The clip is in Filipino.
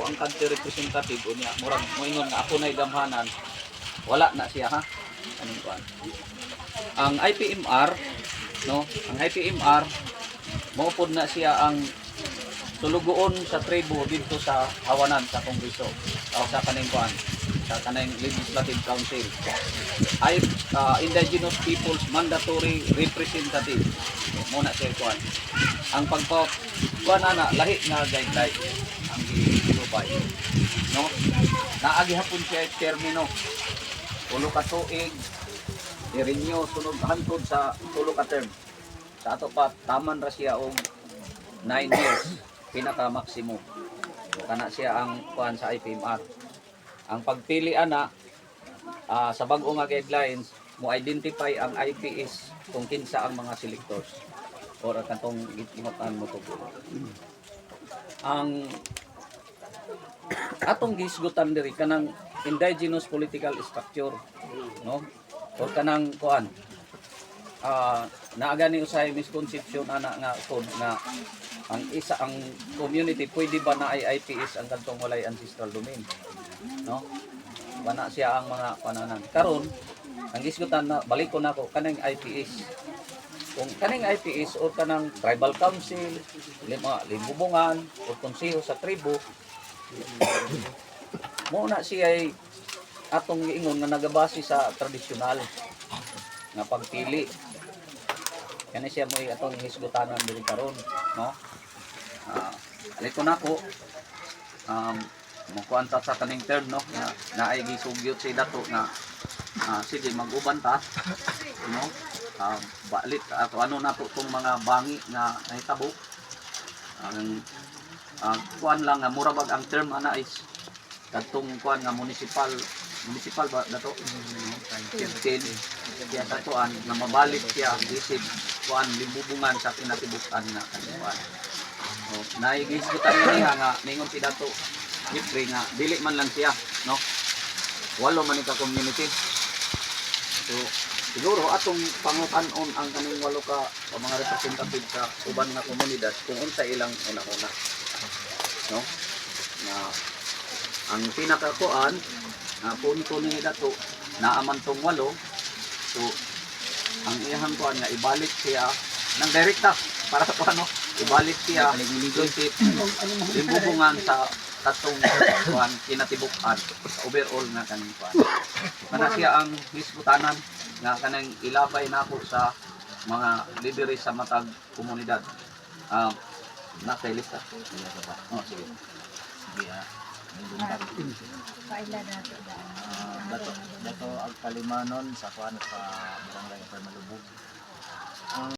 ako ang country representative unya murag moingon nga ako nay gamhanan wala na siya ha anong kuan ang IPMR no ang IPMR mao pod na siya ang tulugoon sa tribo dito sa Hawanan sa Kongreso o sa kaning kuan sa kaning Legislative Council ay Indigenous Peoples Mandatory Representative muna siya kuan ang pagpa kuan ana lahi nga guideline ang gilubay no naagi hapon siya termino ulo ka tuig i-renew sunod hantod sa tulo ka term sa ato pa taman ra siya og 9 years pinaka maximum kana siya ang kuan sa IPMR ang pagpili ana sa bag-o nga guidelines mo identify ang IPS kung kinsa ang mga selectors or katong gimutan mo to ang atong gisgutan diri kanang indigenous political structure no or kanang kuan naaga ni usay misconception ana nga kod nga ang isa ang community pwede ba na ay IPS ang kantong walay ancestral domain no wala siya ang mga pananan karon ang gisgutan na balik ko nako kanang IPS kung kaning IPS o kanang tribal council limbubungan o konseho sa tribo mo na siya ay atong giingon nga nagabase sa tradisyonal nga pagpili kani siya mo atong hisgutanan diri karon no aliko nako mukuan ta sa kaning term no na naay gisugyot si dato nga sige mag-uban ta no balit ato ano nato tong mga bangi nga nahitabo ang kuan lang nga mura bag ang term ana is kadtong kuan nga municipal ba dato 15 kaya tatuan nga mabalik siya isip kuan limbubungan sa kinatibukan nga kuan naigisgutan niya nga ningon si dato Jeffrey nga dili man lang siya no walo man ka community so siguro atong pangutan-on ang kaning walo ka mga representative sa uban nga komunidad kung unsa ilang una-una no na ang pinakakuan punto ni dato naaman tong walo so ang iyang kuan nga ibalik siya nang direkta para sa ano ibalik siya limbubungan sa tatong kuan kinatibukan sa overall nga kaning kuan kana siya ang hisgutanan nga kanang ilabay nako sa mga lideres sa matag komunidad nasa lista sige Paila dato ang Kalimanon sa kuan sa barangay Malubog.